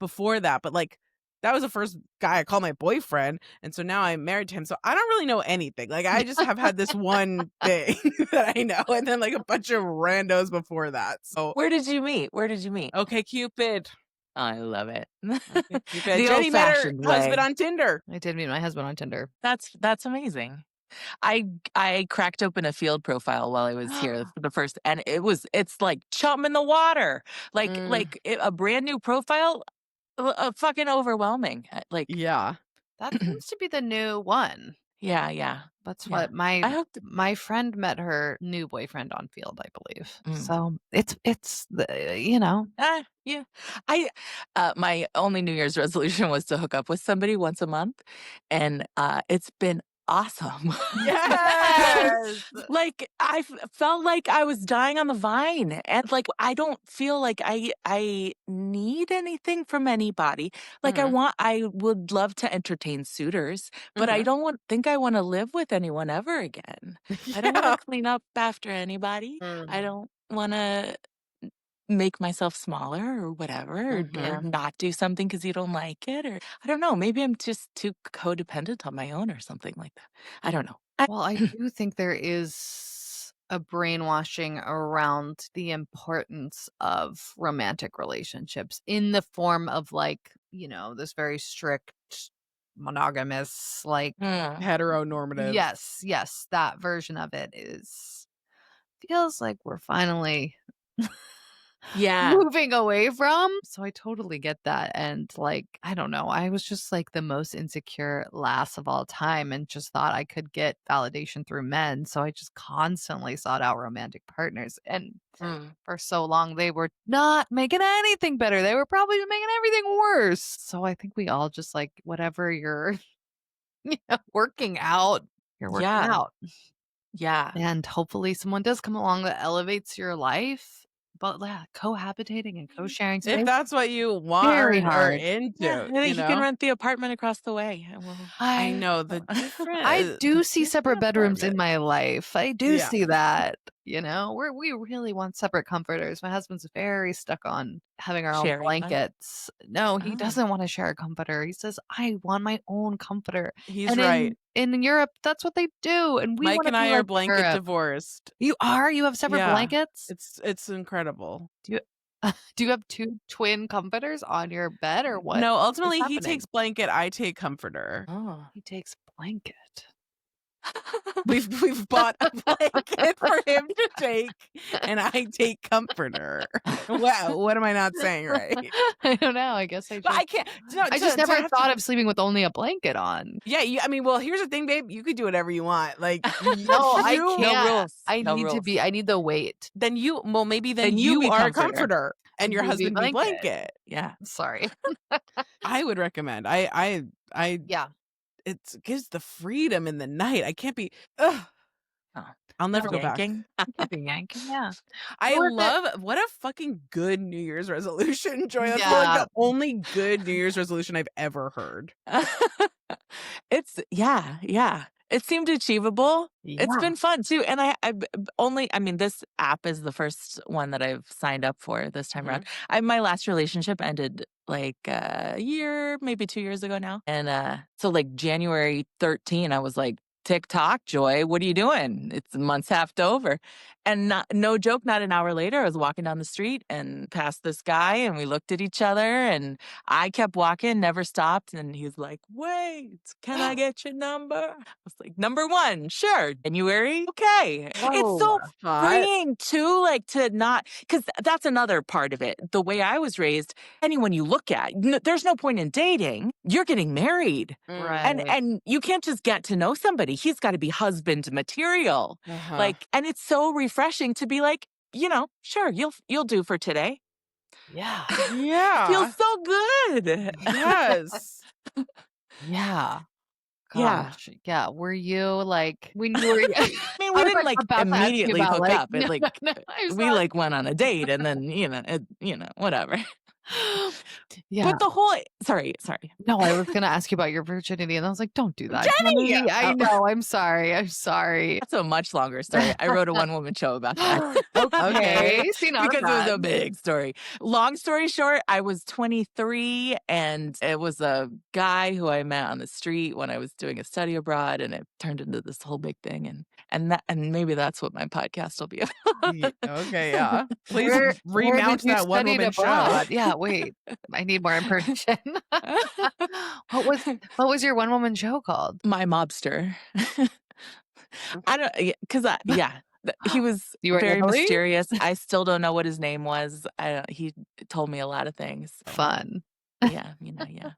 before that, but like that was the first guy I called my boyfriend. And so now I'm married to him. So I don't really know anything. Like, I just have had this one thing that I know, and then like a bunch of randos before that. So Where did you meet? Where did you meet? okay, Cupid. I love it. Okay, Cupid. The Jenny met her old-fashioned husband way. on Tinder. I did meet my husband on Tinder. That's amazing. I cracked open a field profile while I was here for the first, and it's like chum in the water. Like Mm. a brand new profile. fucking overwhelming. Like, Yeah. That seems to be the new one. yeah. That's Yeah. what I hope my friend met her new boyfriend on Field, I believe. Mm. So it's the. Yeah. My only New Year's resolution was to hook up with somebody once a month, and it's been awesome. Yes. Like felt like I was dying on the vine, and like I don't feel like I need anything from anybody. Like I would love to entertain suitors, but I don't think I want to live with anyone ever again. I don't want Yeah. to clean up after anybody. I don't want to make myself smaller or whatever, or not do something because you don't like it, or I don't know. Maybe I'm just too codependent on my own or something like that. I don't know. Well, I do think there is a brainwashing around the importance of romantic relationships in the form of like, this very strict monogamous, like, Heteronormative. yes, that version of it feels like we're finally Yeah. moving away from. So I totally get that. And like, I don't know, I was just like the most insecure lass of all time and just thought I could get validation through men. So I just constantly sought out romantic partners. And for so long, they were not making anything better. They were probably making everything worse. So I think we all just like, whatever you're working out, you're working out. Yeah. And hopefully someone does come along that elevates your life. But yeah, cohabitating and co-sharing If space, that's what you want very or hard. into, Yeah, he can rent the apartment across the way. I know the different. I do see separate bedrooms in apartment. my life. I do Yeah. see that. We really want separate comforters. My husband's very stuck on having our own Sharing one? blankets. No, he Oh. doesn't want to share a comforter. He says, I want my own comforter. He's And right. in Europe, that's what they do. And we Mike want to and be I are like blanket Europe. divorced. You are? You have separate Yeah. blankets? It's incredible. Do you have two twin comforters on your bed or what? No, is ultimately he happening? takes blanket, I take comforter. Oh. He takes blanket. We've bought a blanket for him to take, and I take comforter. Wow, what am I not saying right? I don't know. I guess But I can't. No, I just never thought of sleeping with only a blanket on. Yeah, I mean, well, here's the thing, babe. You could do whatever you want. Like, No, I No can't. rules. I No need to rules. be. I need the weight. Then maybe Then you you be are a comforter. comforter, and your You be husband be blanket. blanket. Yeah. Sorry. I would recommend. I Yeah. it gives the freedom in the night. I can't be. Ugh. Oh. I'll never go back. Yanking. Could be yanking. Yeah. I Or if it- love what a fucking good New Year's resolution, Joy. That's like Yeah. the only good New Year's resolution I've ever heard. It's yeah. It seemed achievable. It's Yeah. been fun too. And I mean, this app is the first one that I've signed up for this time around. My last relationship ended like a year, maybe 2 years ago now. And so like January 13, I was like, TikTok, Joy, what are you doing? It's month's half over. And no joke, not an hour later, I was walking down the street and passed this guy, and we looked at each other, and I kept walking, never stopped. And he's like, wait, can I get your number? I was like, number one, sure. January, okay. It's so Hot. freeing too, like to not, because that's another part of it. The way I was raised, anyone you look at, there's no point in dating. You're getting married. Right. And you can't just get to know somebody. He's got to be husband material. Like, and it's so refreshing to be like, sure, you'll do for today. Yeah. Yeah. Feels so good. Yes. Yeah. Yeah. Gosh. Yeah. Were you like when you were? I mean, we didn't like about to ask you immediately about, hook like, up. It like we like went on a date, and then whatever. Yeah. But the whole sorry. No, I was gonna ask you about your virginity, and I was like, "Don't do that, Jenny! I Oh. know. I'm sorry. That's a much longer story. I wrote a one-woman show about that. Okay. See, not Because it was bad. a big story. Long story short, I was 23, and it was a guy who I met on the street when I was doing a study abroad, and it turned into this whole big thing. And maybe that's what my podcast will be about. Okay, yeah. Please Where remount did you that one study woman show. abroad? Yeah, wait. I need more information. What was your one woman show called? My mobster. I don't, because he was You were in very Italy? mysterious. I still don't know what his name was. He told me a lot of things. So. Fun. Yeah, yeah.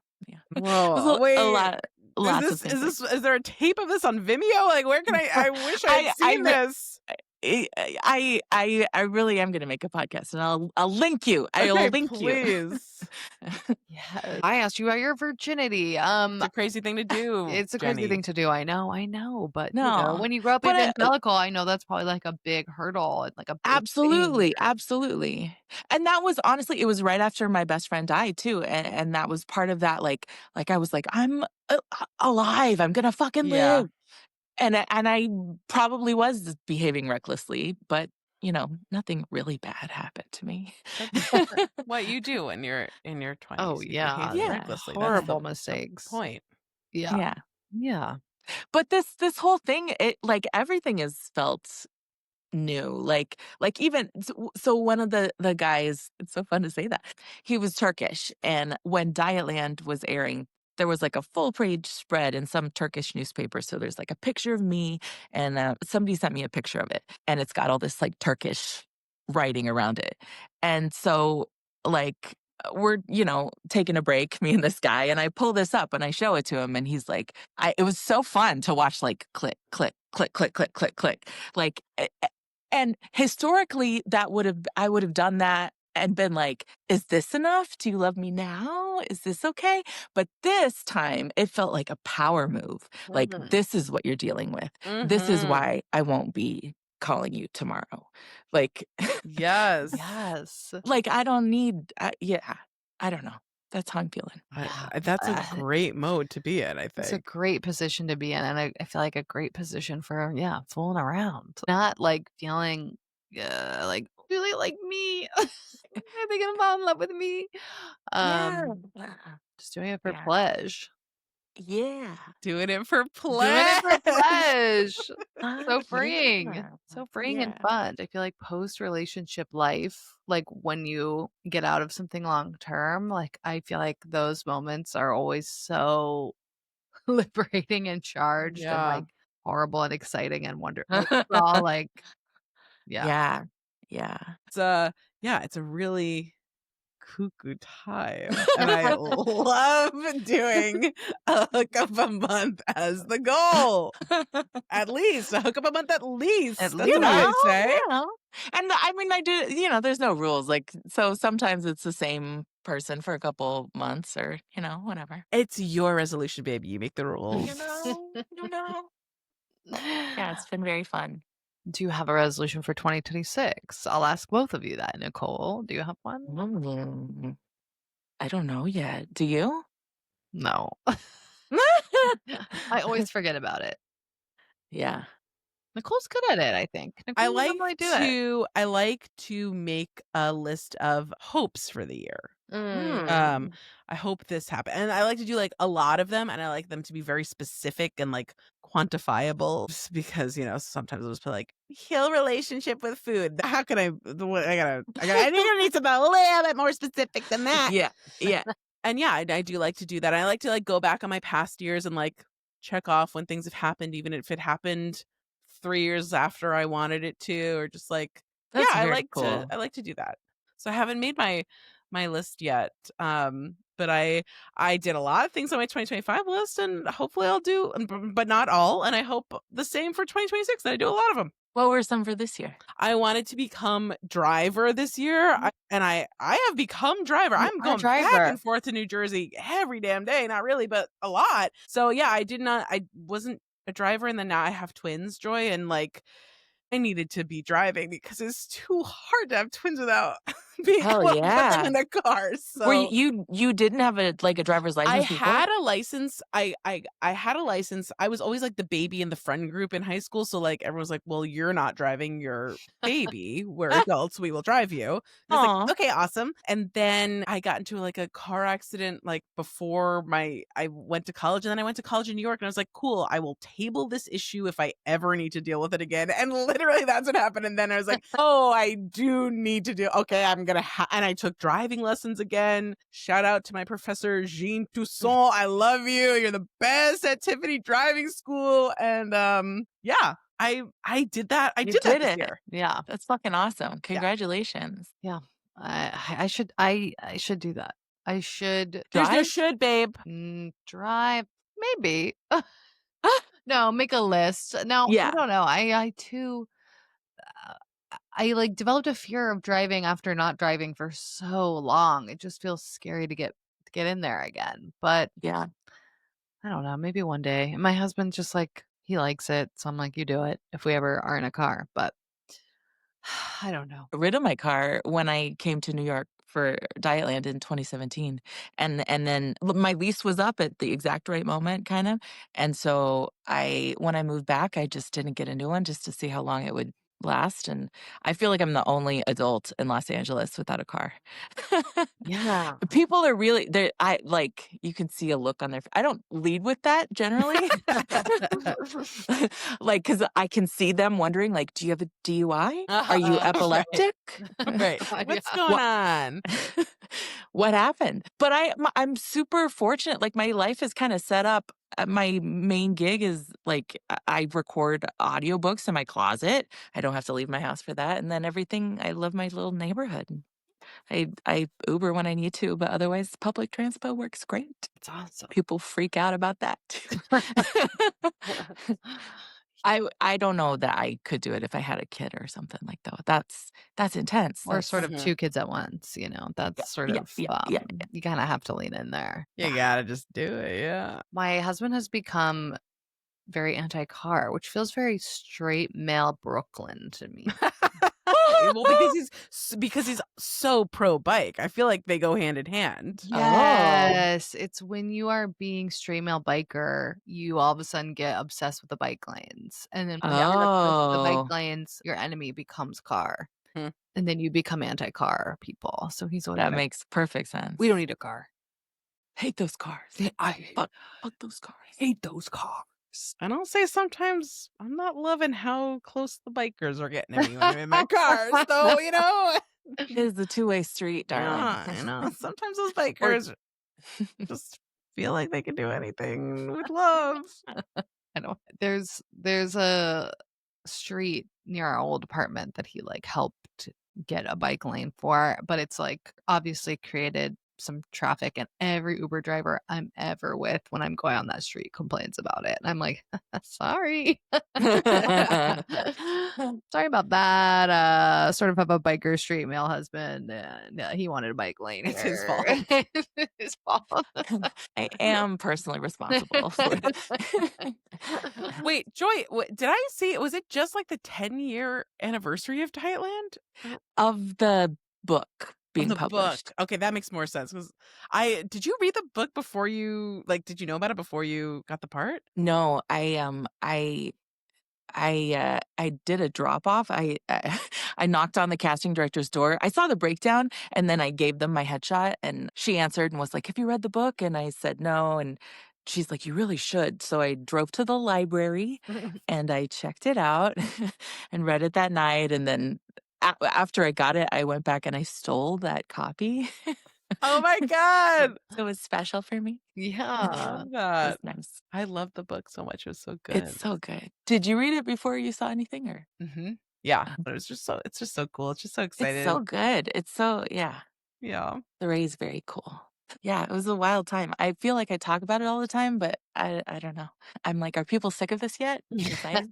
It was Whoa, a wait. lot, lots of things. Is there a tape of this on Vimeo? Like, where can I wish I had seen this. I really am going to make a podcast, and I'll link you. I'll Okay, link you. please. Yeah. I asked you about your virginity. It's a crazy thing to do. It's a Jenny. crazy thing to do. I know. But No, when you grow up but evangelical, I know that's probably like a big hurdle and like a big thing. absolutely. And that was honestly, it was right after my best friend died too, and that was part of that. Like I was like, I'm alive. I'm gonna fucking Yeah. live. And I probably was behaving recklessly, but nothing really bad happened to me. What you do when you're in your 20s. Oh, You yeah. behave Yeah. recklessly. Horrible That's the mistakes. point. Yeah. Yeah. Yeah. But this whole thing, it like everything is felt new. Like even so one of the guys, it's so fun to say that. He was Turkish, and when Dietland was airing, there was like a full page spread in some Turkish newspaper. So there's like a picture of me, and somebody sent me a picture of it, and it's got all this like Turkish writing around it. And so like we're taking a break, me and this guy, and I pull this up and I show it to him, and he's like, it was so fun to watch, like click click click click click click click, like and historically, I would have done that and been like, is this enough? Do you love me now? Is this okay? But this time it felt like a power move. Like, this is what you're dealing with. This is why I won't be calling you tomorrow. Like, Yes. Yes. like I don't need, I don't know. That's how I'm feeling. That's a great mode to be in, I think. It's a great position to be in. And I feel like a great position for, fooling around. Not like feeling like really like me. Are they gonna fall in love with me? Just doing it for pleasure. Yeah. Doing it for Doing it for pleasure. pleasure. So freeing. Yeah. So freeing and fun. I feel like post-relationship life, like when you get out of something long term, like I feel like those moments are always so liberating and charged and like horrible and exciting and wonderful. Like, it's all like, Yeah. It's a really cuckoo time. And I love doing a hookup a month as the goal. At least a hookup a month, at least. That's what I say. And I mean, I do, there's no rules. Like, so sometimes it's the same person for a couple months or, whatever. It's your resolution, baby. You make the rules. You know. Yeah, it's been very fun. Do you have a resolution for 2026? I'll ask both of you that. Nicole, do you have one? I don't know yet. Do you? No. I always forget about it. Yeah. Nicole's good at it, I think. Nicole I like to make a list of hopes for the year. I hope this happens. And I like to do like a lot of them, and I like them to be very specific and like quantifiable, just because, sometimes I'll just put like heal relationship with food. How can I need something a little bit more specific than that. Yeah. And I do like to do that. I like to like go back on my past years and like check off when things have happened, even if it happened 3 years after I wanted it to, or just like, I like to do that. So I haven't made my list yet. But I did a lot of things on my 2025 list, and hopefully I'll do, but not all. And I hope the same for 2026, that I do a lot of them. What were some for this year? I wanted to become driver this year, and I have become driver. I'm going back and forth to New Jersey every damn day. Not really, but a lot. So I wasn't a driver, and then now I have twins, Joy, and like I needed to be driving because it's too hard to have twins without being able to put them in the car. So you didn't have a driver's license before? had a license. I had a license. I was always like the baby in the friend group in high school. So like everyone's like, well, you're not driving your baby. We're adults. We will drive you. I was like, okay, awesome. And then I got into like a car accident like before I went to college. And then I went to college in New York, and I was like, cool, I will table this issue if I ever need to deal with it again. And literally that's what happened. And then I was like, oh, I do need to do, okay, I'm going to, and I took driving lessons again. Shout out to my professor, Jean Toussaint. I love you. You're the best at Tiffany Driving School. And I did that. I did that this year. Yeah. That's fucking awesome. Congratulations. Yeah. I should do that. I should There's no Drive? should, babe. drive. Maybe. No, make a list. No, I Yeah. don't know. I too. I like developed a fear of driving after not driving for so long. It just feels scary to get in there again. But Yeah. I don't know. Maybe one day. And my husband's just like he likes it, so I'm like, you do it if we ever are in a car. But I don't know. Rid of my car when I came to New York for Dietland in 2017. And then my lease was up at the exact right moment, kind of. And so when I moved back, I just didn't get a new one just to see how long it would last. And I feel like I'm the only adult in Los Angeles without a car. Yeah. People are really you can see a look on their I don't lead with that generally. Like, cuz I can see them wondering like, do you have a DUI? Are you Right. epileptic? Right. What's Yeah. going on? What happened? But I'm super fortunate. Like my life is kind of set up. My main gig is like I record audiobooks in my closet. I don't have to leave my house for that. And then everything, I love my little neighborhood. I Uber when I need to, but otherwise public transport works great. It's awesome. People freak out about that too. I don't know that I could do it if I had a kid or something like that. That's intense. Or That's sort of 2 kids at once, That's sort yeah, of, yeah, yeah. you kinda have to lean in there. You gotta just do it. Yeah. My husband has become very anti-car, which feels very straight male Brooklyn to me. Well, because he's so pro bike. I feel like they go hand in hand. Yes, it's when you are being straight male biker, you all of a sudden get obsessed with the bike lanes, and then when you're obsessed with the bike Oh, lanes, your enemy becomes car, Hmm. and then you become anti-car people, so he's always that like, makes perfect sense. "We don't need a car." Hate those cars. I Fuck those cars. hate those cars. And I'll say sometimes I'm not loving how close the bikers are getting to me when I'm in my car. So, It is a two-way street, darling. Sometimes those Or bikers just feel like they can do anything with love. I know. There's a street near our old apartment that he like helped get a bike lane for, but it's like obviously created some traffic, and every Uber driver I'm ever with when I'm going on that street complains about it. And I'm like, sorry. Sorry about that. Sort of have a biker street male husband, and he wanted a bike lane. It's his here. fault. His fault. I am personally responsible for it. Wait, Joy, did I see? Was it just like the 10-year anniversary of Dietland? Of the book being The published. book. Okay, that makes more sense. Because did you read the book before you did you know about it before you got the part? No, I did a drop off. I knocked on the casting director's door. I saw the breakdown and then I gave them my headshot and she answered and was like, "Have you read the book?" And I said no. And she's like, "You really should." So I drove to the library and I checked it out and read it that night. And then after I got it, I went back and I stole that copy. Oh my god. So it was special for me. I Yeah. love It that. was nice. I love the book so much. It was so good. It's so good. Did you read it before you saw anything or? Yeah, but it's just so cool. It's just so excited. It's so good. It's so, yeah. Yeah. The Ray's very cool. Yeah, it was a wild time. I feel like I talk about it all the time, but I don't know. I'm like, are people sick of this yet?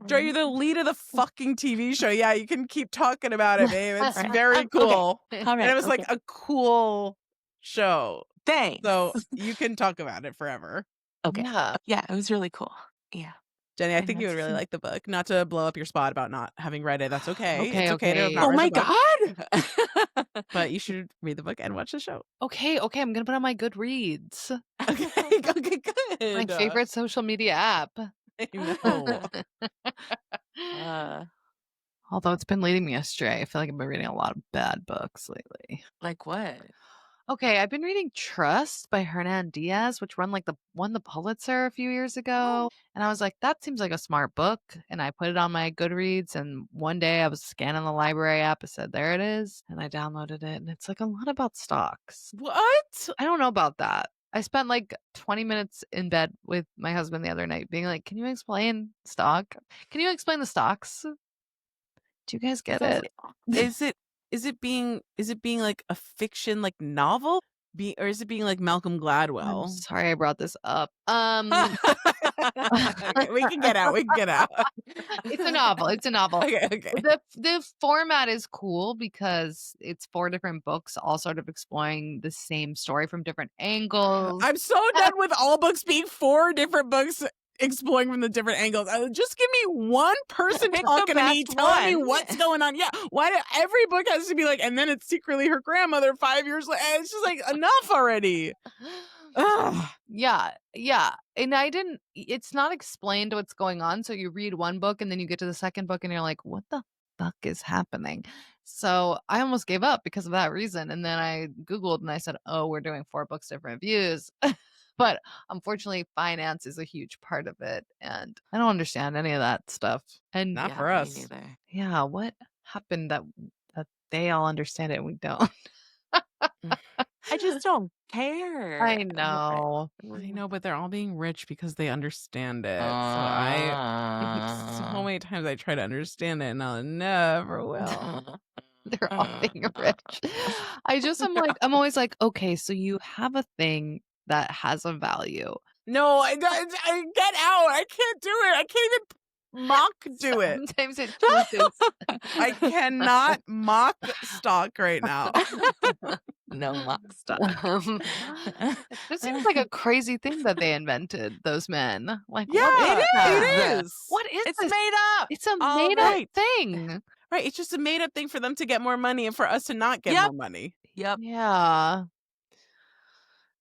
Joy, you're the lead of the fucking TV show. Yeah, you can keep talking about it, babe. It's Right. very cool. All right. And it was okay. like a cool show. Thanks. So you can talk about it forever. Okay. Yeah. Yeah, it was really cool. Yeah. Jenny, I And think you would that's- really like the book. Not to blow up your spot about not having read it. That's okay. Okay, It's okay to okay. not Oh read my the book, God. but you should read the book and watch the show. Okay, I'm gonna put on my Goodreads, Okay, okay, good. my favorite social media app. I know. Although it's been leading me astray. I feel like I've been reading a lot of bad books lately. Like what? Okay, I've been reading Trust by Hernan Diaz, which won the Pulitzer a few years ago. And I was like, that seems like a smart book. And I put it on my Goodreads. And one day I was scanning the library app. It said, there it is. And I downloaded it. And it's like a lot about stocks. What? I don't know about that. I spent like 20 minutes in bed with my husband the other night being like, can you explain stock? Can you explain the stocks? Do you guys get it? Is it being like a fiction like novel? Or is it being like Malcolm I'm Gladwell? sorry I brought this up. Okay, we can get out. It's a novel. It's a novel. Okay. The format is cool because it's 4 different books all sort of exploring the same story from different angles. I'm so done with all books being 4 different books exploring from the different angles. Just give me one person Pick the talking to me, best telling me one. what's going on. Yeah, why do every book has to be like, and then it's secretly her grandmother 5 years later? It's just like, enough already. Ugh. Yeah. And it's not explained what's going on. So you read one book and then you get to the second book and you're like, what the fuck is happening? So I almost gave up because of that reason. And then I Googled and I said, oh, we're doing 4 books, different views. But unfortunately, finance is a huge part of it. And I don't understand any of that stuff. And Not Yeah, for me us. neither. yeah, what happened that they all understand it and we don't? I just don't care. I know. I know, but they're all being rich because they understand it. So many times I try to understand it and I never will. They're all being rich. I'm always like, okay, so you have a thing that has a value. No, I get out. I can't do it. I can't even mock do it. Sometimes it chooses. I cannot mock stock right now. No mock stock. This seems like a crazy thing that they invented, those men. Like, Yeah, what is that? it is. What is It's this? made up. It's a All made up right. thing. Right, it's just a made up thing for them to get more money and for us to not get Yep. more money. Yep. Yeah.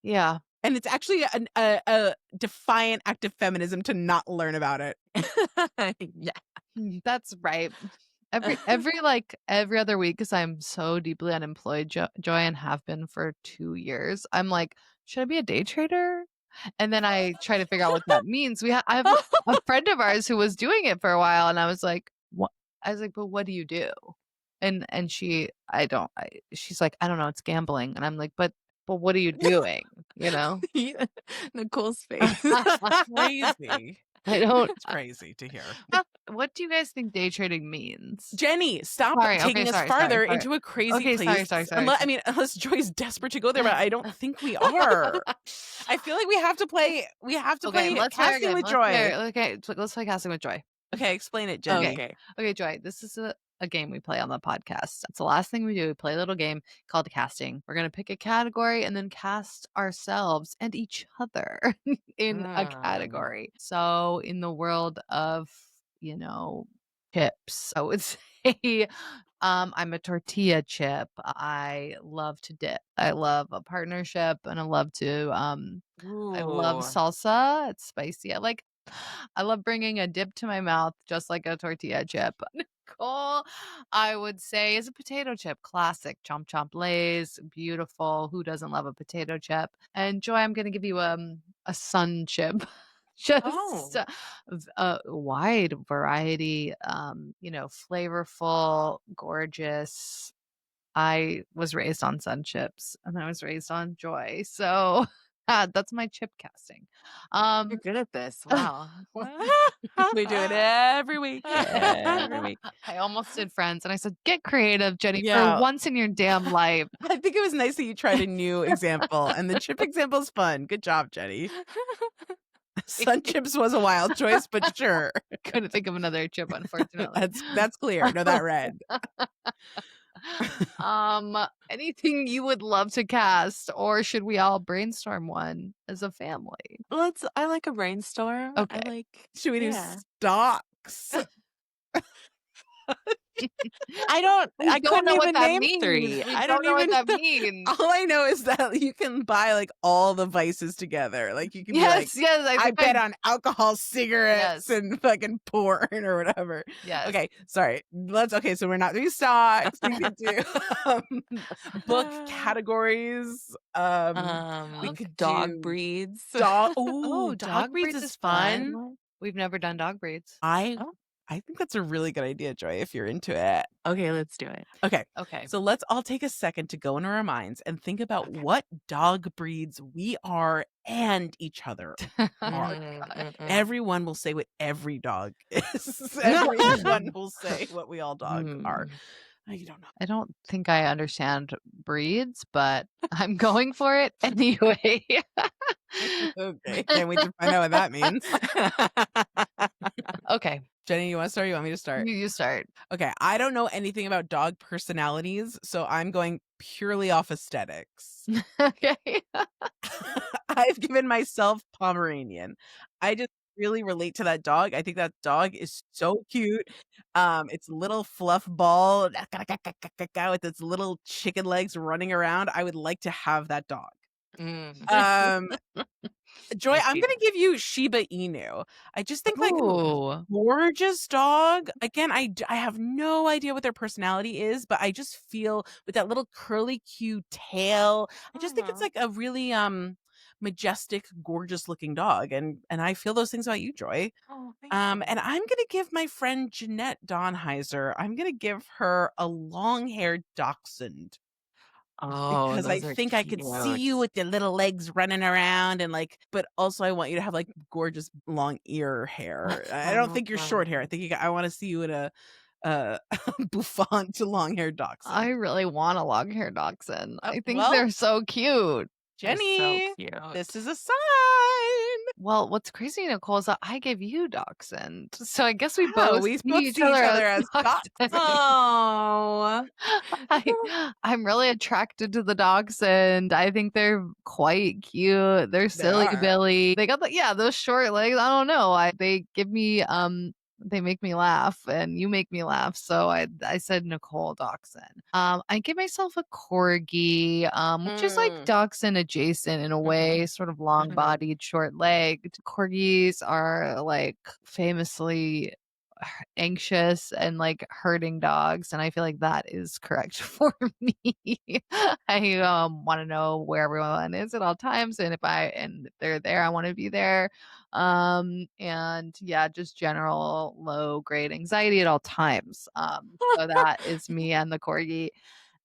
Yeah. And it's actually a defiant act of feminism to not learn about it. Yeah. That's right. Every other week, because I'm so deeply unemployed, Joy, and have been for 2 years. I'm like, should I be a day trader? And then I try to figure out what that means. I have a friend of ours who was doing it for a while, and I was like, what? I was like, but what do you do? And she's like, I don't know, it's gambling. And I'm like, but what are you doing? You know? Nicole's face. Crazy. It's crazy to hear. What do you guys think day trading means? Jenny, stop taking us sorry, farther sorry. into a crazy place. Sorry. Unless Joy's desperate to go there, but I don't think we are. I feel like we have to play Casting with Joy. Okay, let's play Casting with Joy. Okay, explain it, Jenny. Okay, Joy, this is a game we play on the podcast. It's the last thing we do. We play a little game called casting. We're going to pick a category and then cast ourselves and each other in a category. So in the world of, chips, I would say I'm a tortilla chip. I love to dip. I love a partnership and I love to I love salsa. It's spicy. I love bringing a dip to my mouth just like a tortilla chip. Nicole, I would say, is a potato chip. Classic. Chomp chomp lays. Beautiful. Who doesn't love a potato chip? And Joy, I'm going to give you a sun chip. Just a wide variety, flavorful, gorgeous. I was raised on sun chips and I was raised on Joy. So that's my chip casting. You're good at this. Wow. We do it every week. I almost did Friends and I said, get creative, Jenny, for once in your damn life. I think it was nice that you tried a new example and the chip example is fun. Good job, Jenny. Sun chips was a wild choice, but sure. Couldn't think of another chip, unfortunately. That's clear. No, that red. Anything you would love to cast, or should we all brainstorm one as a family? I like a brainstorm. Okay. Should we do stocks? I couldn't know even what that name means. 3. I don't know what that means. All I know is that you can buy all the vices together. You can be I bet on alcohol, cigarettes, and fucking porn or whatever. Yes. Okay, sorry. So we're not doing stocks. We could do book categories. We could dog breeds. Dog breeds is fun. We've never done dog breeds. I think that's a really good idea, Joy, if you're into it. Okay, let's do it. Okay. Okay. So let's all take a second to go into our minds and think about what dog breeds we are and each other are. Everyone will say what every dog is. Everyone will say what we all dog are. I don't know. I don't think I understand breeds, but I'm going for it anyway. Okay, can't wait to find out what that means. Okay, Jenny, you want to start? Or you want me to start? you start. Okay, I don't know anything about dog personalities, so I'm going purely off aesthetics. Okay. I've given myself Pomeranian. I just really relate to that dog. I think that dog is so cute. Its little fluff ball with its little chicken legs running around. I would like to have that dog. Mm. Um, Joy, I I'm see gonna that. give you Shiba Inu. I just think like Ooh. gorgeous dog. Again, I have no idea what their personality is, but I just feel with that little curly cute tail, I just think it's Aw. like a really majestic, gorgeous looking dog. And I feel those things about you, Joy. Oh, thank you. And I'm gonna give my friend Jeanette Donheiser, I'm gonna give her a long-haired dachshund. Oh, Because I those are think I could see cute. you with your little legs running around and like, but also I want you to have like gorgeous long ear hair. I don't think you're short hair. I think I want to see you in a bouffant to long haired I dachshund. really want a long-haired dachshund. I think Well, they're so cute. They're so Jenny, cute. this is a sign. Well, what's crazy, Nicole, is that I gave you dachshund. So I guess we Wow, both we see both each see each other as other as dachshund. dachshunds. Oh. I'm really attracted to the dachshund. I think they're quite cute. They're They silly are. Billy. They got those short legs. I don't know. They give me they make me laugh and you make me laugh. So I said Nicole Dachshund. I give myself a corgi, which is like Mm. dachshund adjacent in a way, sort of long bodied, short legged. Corgis are like famously anxious and like hurting dogs, and I feel like that is correct for me. I want to know where everyone is at all times, and if they're there, I want to be there. And yeah, just general low grade anxiety at all times. So that is me and the corgi.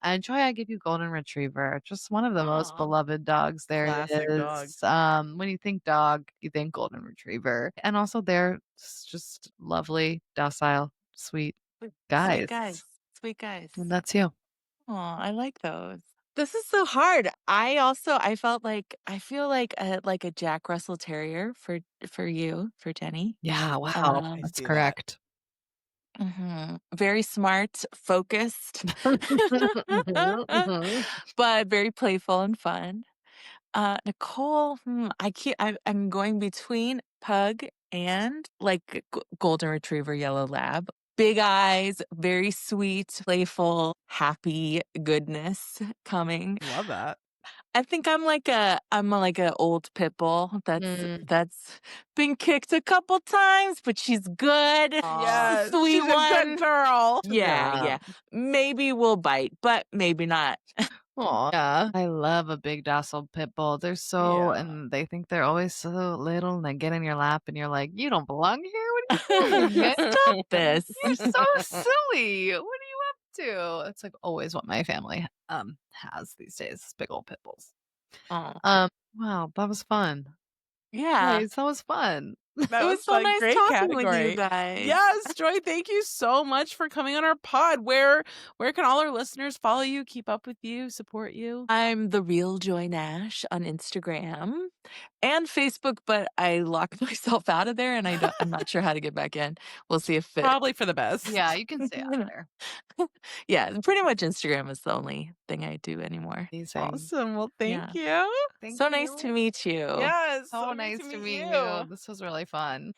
And Joy, I give you golden retriever, just one of the most Aw. beloved dogs there Classic dog. is. When you think dog, you think golden retriever, and also they're just lovely, docile, sweet Sweet guys. guys. Sweet guys. And that's you. Oh, I like those. This is so hard. I feel like a Jack Russell Terrier for you, for Jenny. Yeah, wow, I Um, that's see that. correct. Very smart, focused, Mhm, mhm. but very playful and fun. Nicole, I'm going between pug and like golden retriever, yellow lab. Big eyes, very sweet, playful, happy goodness coming. Love that. I think I'm like a old pit bull Mm. that's been kicked a couple times, but she's good. She's Aw, a Yes, sweet she's a good one. girl. Yeah, yeah. yeah. Maybe we'll bite, but maybe not. Aw, yeah. I love a big docile pit bull. Yeah. And they think they're always so little and they get in your lap and you're like, you don't belong here. What are you doing? Stop this. You're so silly. What are you up to? It's like always what my family has these days, big old pit bulls. Oh, Wow, that was fun. yeah. Guys, that was fun. It That was was so fun. nice Great talking with you category. guys. Yes, Joy, thank you so much for coming on our pod. Where can all our listeners follow you, keep up with you, support you? I'm the real Joy Nash on Instagram and Facebook, but I locked myself out of there and I'm not sure how to get back in. We'll see if it Probably for the best. Yeah, you can stay out there. Yeah, pretty much Instagram is the only thing I do anymore. Amazing. Awesome. Well, Yeah. thank you. Thank So nice to you. meet you. Yes, So so great nice to to meet meet you. you. This was really fun.